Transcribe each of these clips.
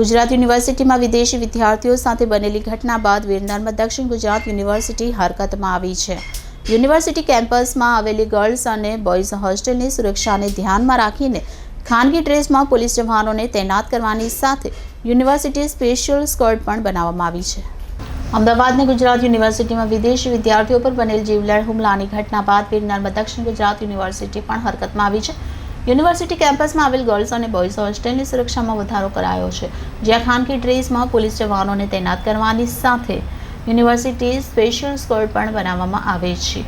ગુજરાત યુનિવર્સિટીમાં વિદેશી વિદ્યાર્થીઓ સાથે બનેલી ઘટના બાદ વીર નર્મદ દક્ષિણ ગુજરાત યુનિવર્સિટી હરકતમાં આવી છે। યુનિવર્સિટી કેમ્પસમાં આવેલી ગર્લ્સ અને બોયઝ હોસ્ટેલની સુરક્ષાને ધ્યાનમાં રાખીને ખાનગી ડ્રેસમાં પોલીસ જવાનોને તૈનાત કરવાની સાથે યુનિવર્સિટી સ્પેશિયલ સ્ક્વોડ પણ બનાવવામાં આવી છે। અમદાવાદની ગુજરાત યુનિવર્સિટીમાં વિદેશી વિદ્યાર્થીઓ પર બનેલ જીવલેણ હુમલાની ઘટના બાદ વીર નર્મદ દક્ષિણ ગુજરાત યુનિવર્સિટી પણ હરકતમાં આવી છે। યુનિવર્સિટી કેમ્પસમાં આવેલ ગર્લ્સ અને બોયઝ હોસ્ટેલની સુરક્ષામાં વધારો કરાયો છે, જ્યાં ખાનગી ડ્રેસમાં પોલીસ જવાનોને તૈનાત કરવાની સાથે યુનિવર્સિટી સ્પેશિયલ સ્ક્વોડ પણ બનાવવામાં આવે છે,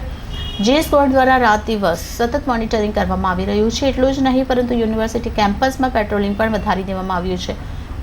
જે સ્ક્વોડ દ્વારા રાત દિવસ સતત મોનિટરિંગ કરવામાં આવી રહ્યું છે। એટલું જ નહીં, પરંતુ યુનિવર્સિટી કેમ્પસમાં પેટ્રોલિંગ પણ વધારી દેવામાં આવ્યું છે।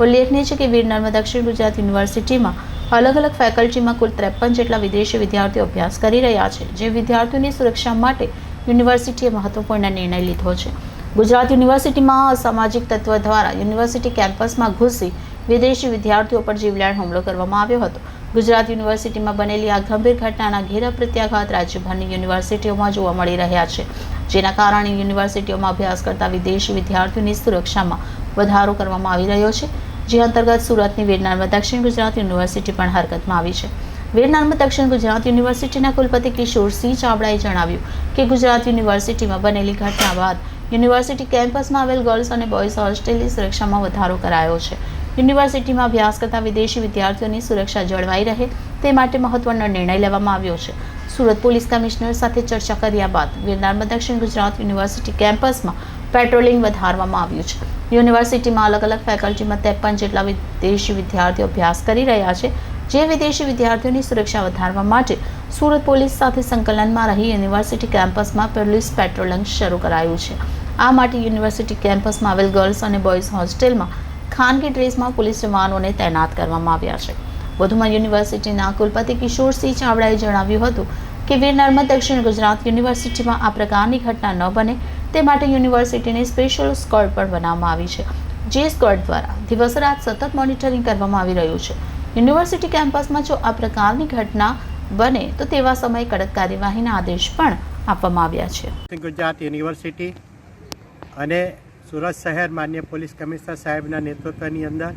ઉલ્લેખનીય છે કે વીર નર્મદ દક્ષિણ ગુજરાત યુનિવર્સિટીમાં અલગ અલગ ફેકલ્ટીમાં કુલ 53 જેટલા વિદેશી વિદ્યાર્થીઓ અભ્યાસ કરી રહ્યા છે, જે વિદ્યાર્થીઓની સુરક્ષા માટે યુનિવર્સિટીએ મહત્વપૂર્ણ નિર્ણય લીધો છે। ગુજરાત યુનિવર્સિટીમાં અસામાજિક તત્વ દ્વારા યુનિવર્સિટી કેમ્પસમાં ઘૂસી વિદેશી વિદ્યાર્થીઓ પર જીવલેણ હુમલો કરવામાં આવ્યો હતો। ગુજરાત યુનિવર્સિટીમાં બનેલી આ ગંભીર ઘટનાના ઘેરા પ્રત્યાઘાત રાજ્યભરની યુનિવર્સિટીઓમાં જોવા મળી રહ્યા છે, જેના કારણે યુનિવર્સિટીઓમાં અભ્યાસ કરતા વિદેશી વિદ્યાર્થીઓની સુરક્ષામાં વધારો કરવામાં આવી રહ્યો છે, જે અંતર્ગત સુરતની વીર નર્મદ દક્ષિણ ગુજરાત યુનિવર્સિટી પણ હરકતમાં આવી છે। વીર નર્મદ દક્ષિણ ગુજરાત યુનિવર્સિટીના કુલપતિ કિશોરસિંહ ચાવડાએ જણાવ્યું કે ગુજરાત યુનિવર્સિટીમાં બનેલી ઘટના બાદ યુનિવર્સિટી કેમ્પસમાં આવેલ ગર્લ્સ અને બોયઝ હોસ્ટેલની સુરક્ષામાં વધારો કરાયો છે। યુનિવર્સિટીમાં અભ્યાસ કરતા વિદેશી વિદ્યાર્થીઓની સુરક્ષા જળવાઈ રહે તે માટે મહત્વનો નિર્ણય લેવામાં આવ્યો છે। સુરત પોલીસ કમિશનર સાથે ચર્ચા કર્યા બાદ વીર નર્મદ દક્ષિણ ગુજરાત યુનિવર્સિટી કેમ્પસમાં પેટ્રોલિંગ વધારવામાં આવ્યું છે। યુનિવર્સિટીમાં અલગ અલગ ફેકલ્ટીમાં 53 જેટલા વિદેશી વિદ્યાર્થીઓ અભ્યાસ કરી રહ્યા છે, જે વિદેશી વિદ્યાર્થીઓની સુરક્ષા વધારવા માટે સુરત પોલીસ સાથે સંકલનમાં રહી યુનિવર્સિટી કેમ્પસમાં પોલીસ પેટ્રોલિંગ શરૂ કરાયું છે। આ માટે યુનિવર્સિટી કેમ્પસમાં આવેલ ગર્લ્સ અને બોયઝ હોસ્ટેલમાં ખાનગી ડ્રેસમાં પોલીસ જવાનોને તૈનાત કરવામાં આવ્યા છે। વધુમાં યુનિવર્સિટીના કુલપતિ કિશોરસિંહ ચાવડાએ જણાવ્યું હતું કે વીર નર્મદ દક્ષિણ ગુજરાત યુનિવર્સિટીમાં આ પ્રકારની ઘટના ન બને તે માટે યુનિવર્સિટીની સ્પેશિયલ સ્ક્વોડ પણ બનાવવામાં આવી છે, જે સ્ક્વોડ દ્વારા દિવસ રાત સતત મોનિટરિંગ કરવામાં આવી રહ્યું છે। યુનિવર્સિટી કેમ્પસમાં જો આ પ્રકારની ઘટના બને તો તેવા સમયે કડક કાર્યવાહીના આદેશ પણ આપવામાં આવ્યા છે। ગુજરાત યુનિવર્સિટી અને સુરત શહેર માન્ય પોલીસ કમિશનર સાહેબના નેતૃત્વની અંદર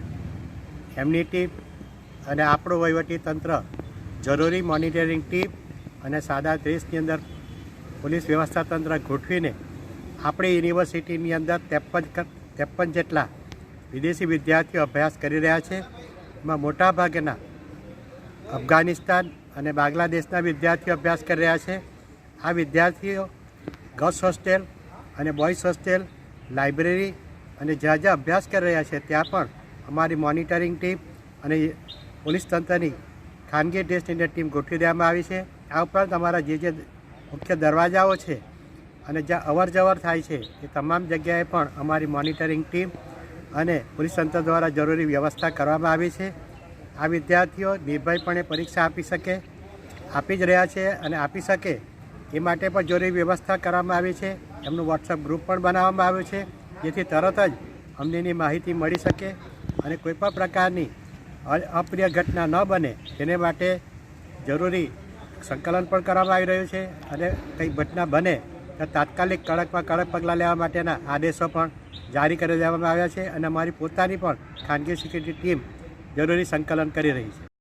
એમની ટીમ અને આપણું વહીવટી તંત્ર જરૂરી મોનિટરિંગ ટીમ અને સાદા ડ્રેસની અંદર પોલીસ વ્યવસ્થા તંત્ર ગોઠવીને આપણી યુનિવર્સિટીની અંદર 53 જેટલા વિદેશી વિદ્યાર્થીઓ અભ્યાસ કરી રહ્યા છે। એમાં મોટાભાગના અફઘાનિસ્તાન અને બાંગ્લાદેશના વિદ્યાર્થીઓ અભ્યાસ કરી રહ્યા છે। આ વિદ્યાર્થીઓ ગર્લ્સ હોસ્ટેલ અને બોયઝ હોસ્ટેલ, લાઇબ્રેરી અને જ્યાં જ્યાં અભ્યાસ કરી રહ્યા છે ત્યાં પણ અમારી મોનિટરિંગ ટીમ અને પોલીસ તંત્રની ખાનગી ડ્રેસની ટીમ ગોઠવી દેવામાં આવી છે। આ ઉપરાંત અમારા જે મુખ્ય દરવાજાઓ છે અને જ્યાં અવર જવર થાય છે એ તમામ જગ્યાએ પણ અમારી મોનિટરિંગ ટીમ અને પોલીસ તંત્ર દ્વારા જરૂરી વ્યવસ્થા કરવામાં આવી છે। આ વિદ્યાર્થીઓ નિર્ભયપણે પરીક્ષા આપી જ રહ્યા છે અને આપી શકે એ માટે પણ જરૂરી વ્યવસ્થા કરવામાં આવી છે। એમનું વોટ્સઅપ ગ્રુપ પણ બનાવવામાં આવ્યું છે, જેથી તરત જ અમને એની માહિતી મળી શકે અને કોઈપણ પ્રકારની અપ્રિય ઘટના ન બને તેને માટે જરૂરી સંકલન પણ કરવામાં આવી રહ્યું છે અને કંઈ ઘટના બને તો તાત્કાલિક કડકમાં કડક પગલાં લેવા માટેના આદેશો પણ જારી કરી દેવામાં આવ્યા છે અને અમારી પોતાની પણ ખાનગી સિક્યુરિટી ટીમ જરૂરી સંકલન કરી રહી છે।